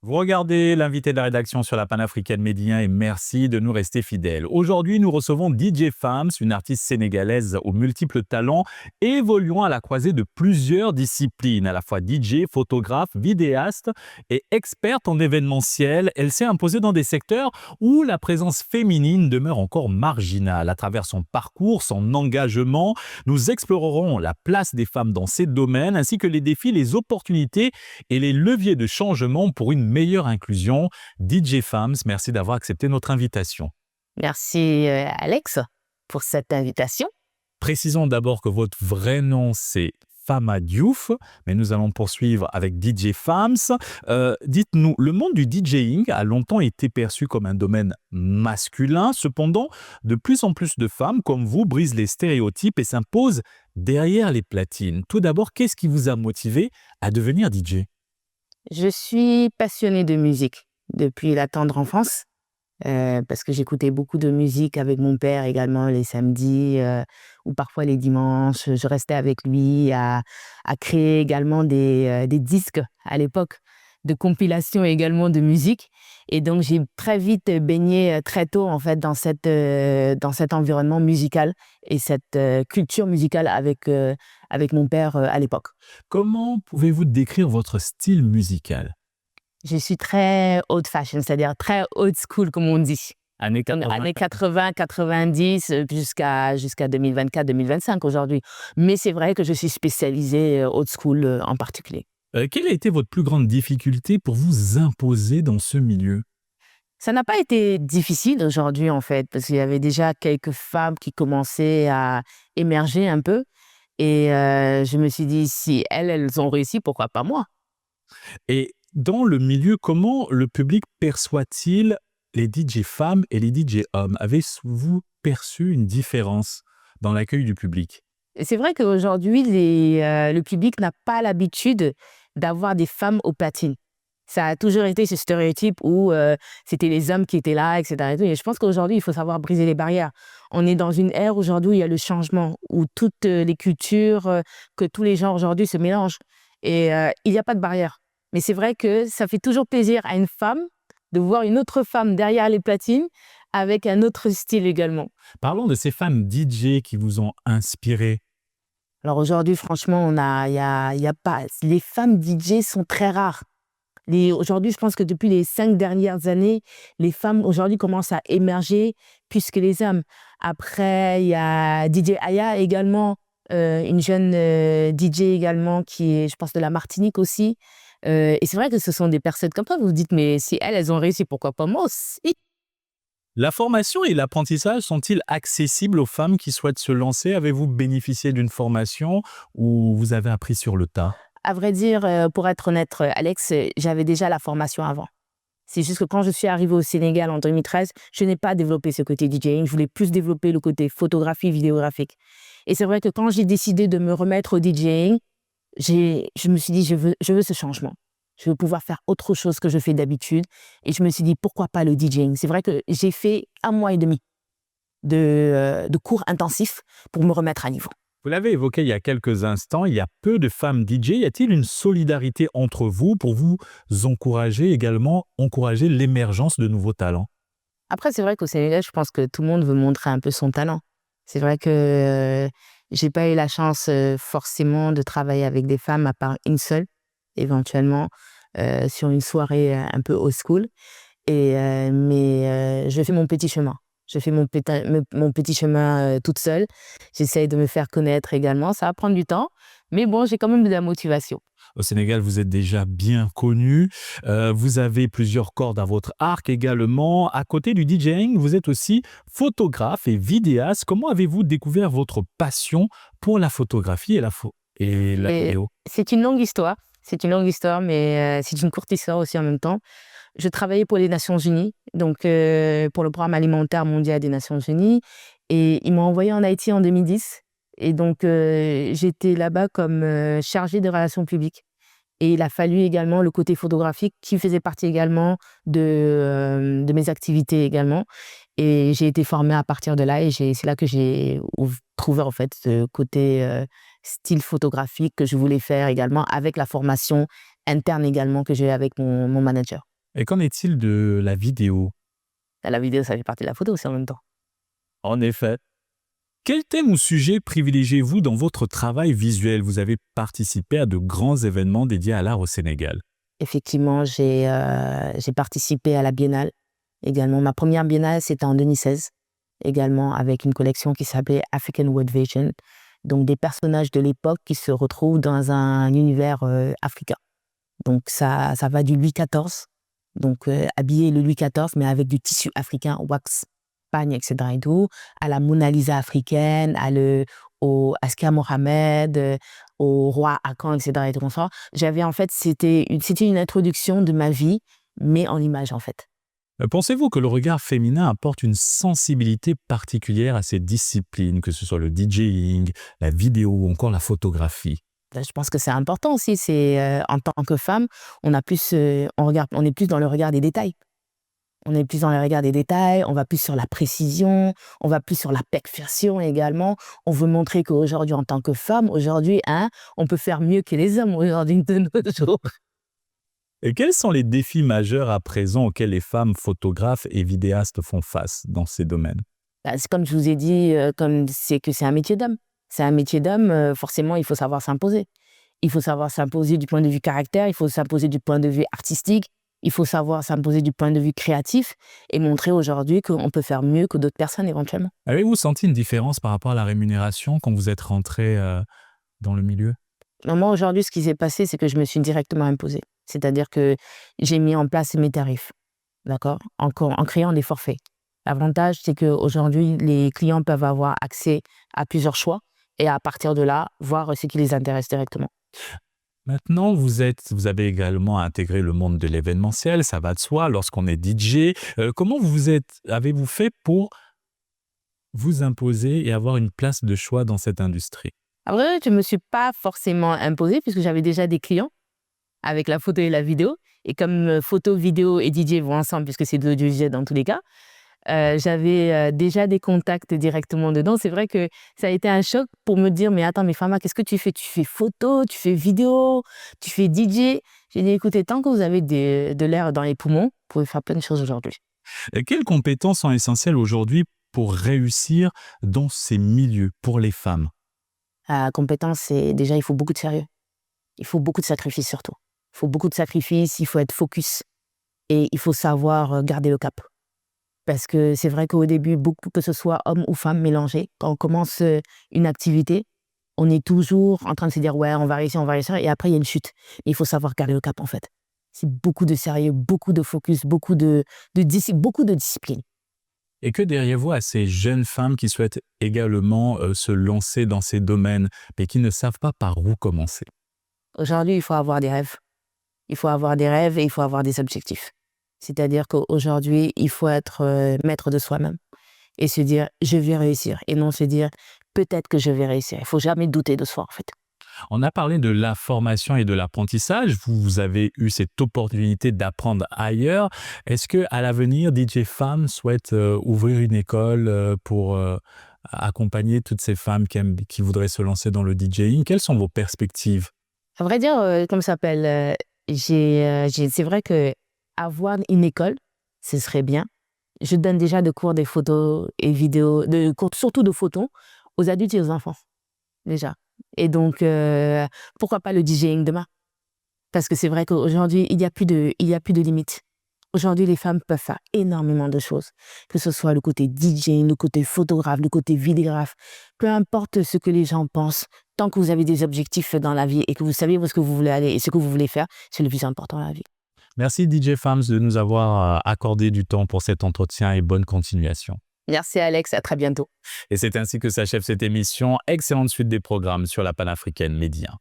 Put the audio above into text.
Vous regardez l'invité de la rédaction sur la panafricaine Médien et merci de nous rester fidèles. Aujourd'hui, nous recevons DJ Fams, une artiste sénégalaise aux multiples talents, évoluant à la croisée de plusieurs disciplines, à la fois DJ, photographe, vidéaste et experte en événementiel. Elle s'est imposée dans des secteurs où la présence féminine demeure encore marginale. À travers son parcours, son engagement, nous explorerons la place des femmes dans ces domaines, ainsi que les défis, les opportunités et les leviers de changement pour une meilleure inclusion. DJ Fams, merci d'avoir accepté notre invitation. Merci Alex pour cette invitation. Précisons d'abord que votre vrai nom c'est Fama Diouf, mais nous allons poursuivre avec DJ Fams. Dites-nous, le monde du DJing a longtemps été perçu comme un domaine masculin. Cependant, de plus en plus de femmes comme vous brisent les stéréotypes et s'imposent derrière les platines. Tout d'abord, qu'est-ce qui vous a motivé à devenir DJ ? Je suis passionnée de musique depuis la tendre enfance parce que j'écoutais beaucoup de musique avec mon père également les samedis ou parfois les dimanches. Je restais avec lui à créer également des disques à l'époque, de compilation également de musique. Et donc, j'ai très vite baigné très tôt en fait dans cet environnement musical et cette culture musicale avec mon père à l'époque. Comment pouvez-vous décrire votre style musical ? Je suis très old fashion, c'est-à-dire très old school, comme on dit. Années 80. Années 80, 90, jusqu'à 2024-2025 aujourd'hui. Mais c'est vrai que je suis spécialisée old school en particulier. Quelle a été votre plus grande difficulté pour vous imposer dans ce milieu ? Ça n'a pas été difficile aujourd'hui, en fait, parce qu'il y avait déjà quelques femmes qui commençaient à émerger un peu. Et je me suis dit, si elles ont réussi, pourquoi pas moi ? Et dans le milieu, comment le public perçoit-il les DJ femmes et les DJ hommes ? Avez-vous perçu une différence dans l'accueil du public ? C'est vrai qu'aujourd'hui, le public n'a pas l'habitude d'avoir des femmes aux platines. Ça a toujours été ce stéréotype où c'était les hommes qui étaient là, etc. Et je pense qu'aujourd'hui, il faut savoir briser les barrières. On est dans une ère aujourd'hui où il y a le changement, où toutes les cultures, que tous les genres aujourd'hui se mélangent. Et il n'y a pas de barrière. Mais c'est vrai que ça fait toujours plaisir à une femme de voir une autre femme derrière les platines avec un autre style également. Parlons de ces femmes DJ qui vous ont inspiré. Alors aujourd'hui, franchement, il y a pas... Les femmes DJ sont très rares. Aujourd'hui, je pense que depuis les 5 dernières années, les femmes aujourd'hui commencent à émerger plus que les hommes. Après, il y a DJ Aya également, une jeune DJ également qui est, je pense, de la Martinique aussi. Et c'est vrai que ce sont des personnes comme ça, vous vous dites, mais si elles ont réussi, pourquoi pas moi aussi ? La formation et l'apprentissage sont-ils accessibles aux femmes qui souhaitent se lancer ? Avez-vous bénéficié d'une formation ou vous avez appris sur le tas ? À vrai dire, pour être honnête, Alex, j'avais déjà la formation avant. C'est juste que quand je suis arrivée au Sénégal en 2013, je n'ai pas développé ce côté DJing. Je voulais plus développer le côté photographie, vidéographique. Et c'est vrai que quand j'ai décidé de me remettre au DJing, je me suis dit, je veux ce changement. Je veux pouvoir faire autre chose que je fais d'habitude. Et je me suis dit, pourquoi pas le DJing ? C'est vrai que j'ai fait 1 mois et demi de cours intensifs pour me remettre à niveau. Vous l'avez évoqué il y a quelques instants, il y a peu de femmes DJ. Y a-t-il une solidarité entre vous pour vous encourager également, encourager l'émergence de nouveaux talents ? Après, c'est vrai qu'au Sénégal, je pense que tout le monde veut montrer un peu son talent. C'est vrai que j'ai pas eu la chance forcément de travailler avec des femmes, à part une seule, éventuellement, sur une soirée un peu old school. Mais je fais mon petit chemin. Je fais mon petit chemin toute seule. J'essaye de me faire connaître également. Ça va prendre du temps, mais bon, j'ai quand même de la motivation. Au Sénégal, vous êtes déjà bien connu. Vous avez plusieurs cordes à votre arc également. À côté du DJing, vous êtes aussi photographe et vidéaste. Comment avez-vous découvert votre passion pour la photographie et la vidéo ? C'est une longue histoire. C'est une longue histoire, mais c'est une courte histoire aussi en même temps. Je travaillais pour les Nations Unies, donc pour le programme alimentaire mondial des Nations Unies. Et ils m'ont envoyé en Haïti en 2010. Et donc, j'étais là-bas comme chargée des relations publiques. Et il a fallu également le côté photographique qui faisait partie également de mes activités également. Et j'ai été formée à partir de là et c'est là que j'ai trouvé en fait ce côté style photographique que je voulais faire également avec la formation interne également que j'ai avec mon manager. Et qu'en est-il de la vidéo? La vidéo, ça fait partie de la photo aussi en même temps. En effet. Quel thème ou sujet privilégiez-vous dans votre travail visuel? Vous avez participé à de grands événements dédiés à l'art au Sénégal. Effectivement, j'ai participé à la biennale également. Ma première biennale, c'était en 2016, également avec une collection qui s'appelait African World Vision. Donc des personnages de l'époque qui se retrouvent dans un univers africain. Donc ça va du Louis XIV, donc habillé le Louis XIV, mais avec du tissu africain, wax, pagne, etc. et tout, à la Mona Lisa africaine, au Askia Mohamed, au roi Akan, etc. et tout comme ça. J'avais en fait, c'était une introduction de ma vie, mais en image en fait. Pensez-vous que le regard féminin apporte une sensibilité particulière à ces disciplines, que ce soit le DJing, la vidéo ou encore la photographie? Je pense que c'est important aussi. C'est en tant que femme, on est plus dans le regard des détails. On est plus dans le regard des détails, on va plus sur la précision, on va plus sur la perfection également. On veut montrer qu'aujourd'hui, en tant que femme, aujourd'hui, on peut faire mieux que les hommes aujourd'hui de nos jours. Et quels sont les défis majeurs à présent auxquels les femmes photographes et vidéastes font face dans ces domaines? C'est comme je vous ai dit, c'est un métier d'homme. C'est un métier d'homme, forcément, il faut savoir s'imposer. Il faut savoir s'imposer du point de vue caractère, il faut s'imposer du point de vue artistique, il faut savoir s'imposer du point de vue créatif et montrer aujourd'hui qu'on peut faire mieux que d'autres personnes éventuellement. Avez-vous senti une différence par rapport à la rémunération quand vous êtes rentré dans le milieu? Moi, aujourd'hui, ce qui s'est passé, c'est que je me suis directement imposée. C'est-à-dire que j'ai mis en place mes tarifs, d'accord, en créant des forfaits. L'avantage, c'est qu'aujourd'hui, les clients peuvent avoir accès à plusieurs choix et à partir de là, voir ce qui les intéresse directement. Maintenant, vous avez également intégré le monde de l'événementiel, ça va de soi, lorsqu'on est DJ. Comment avez-vous fait pour vous imposer et avoir une place de choix dans cette industrie? Après, je ne me suis pas forcément imposée puisque j'avais déjà des clients avec la photo et la vidéo. Et comme photo, vidéo et DJ vont ensemble puisque c'est de l'audiovisuel dans tous les cas, j'avais déjà des contacts directement dedans. C'est vrai que ça a été un choc pour me dire, mais attends, mais Fama, qu'est-ce que tu fais? Tu fais photo, tu fais vidéo, tu fais DJ. J'ai dit, écoutez, tant que vous avez de l'air dans les poumons, vous pouvez faire plein de choses aujourd'hui. Quelles compétences sont essentielles aujourd'hui pour réussir dans ces milieux, pour les femmes? La compétence, c'est déjà, il faut beaucoup de sérieux. Il faut beaucoup de sacrifices surtout. Il faut beaucoup de sacrifices, il faut être focus et il faut savoir garder le cap. Parce que c'est vrai qu'au début, beaucoup, que ce soit homme ou femme mélangés, quand on commence une activité, on est toujours en train de se dire ouais, on va réussir, et après il y a une chute. Mais il faut savoir garder le cap en fait. C'est beaucoup de sérieux, beaucoup de focus, beaucoup de discipline. Et que diriez-vous à ces jeunes femmes qui souhaitent également se lancer dans ces domaines, mais qui ne savent pas par où commencer? Aujourd'hui, il faut avoir des rêves. Il faut avoir des rêves et il faut avoir des objectifs. C'est-à-dire qu'aujourd'hui, il faut être maître de soi-même et se dire je vais réussir et non se dire peut-être que je vais réussir. Il ne faut jamais douter de soi en fait. On a parlé de la formation et de l'apprentissage. Vous avez eu cette opportunité d'apprendre ailleurs. Est-ce qu'à l'avenir, DJ Fam souhaite ouvrir une école pour accompagner toutes ces femmes qui voudraient se lancer dans le DJing? Quelles sont vos perspectives? À vrai dire, comme ça s'appelle, c'est vrai que avoir une école, ce serait bien. Je donne déjà des cours de photos et vidéos, surtout de photos, aux adultes et aux enfants, déjà. Et donc, pourquoi pas le DJing demain? Parce que c'est vrai qu'aujourd'hui, il y a plus de limites. Aujourd'hui, les femmes peuvent faire énormément de choses, que ce soit le côté DJing, le côté photographe, le côté vidéographe, peu importe ce que les gens pensent, tant que vous avez des objectifs dans la vie et que vous savez où est-ce que vous voulez aller et ce que vous voulez faire, c'est le plus important dans la vie. Merci DJ Fams de nous avoir accordé du temps pour cet entretien et bonne continuation. Merci Alex, à très bientôt. Et c'est ainsi que s'achève cette émission. Excellente suite des programmes sur la panafricaine Média.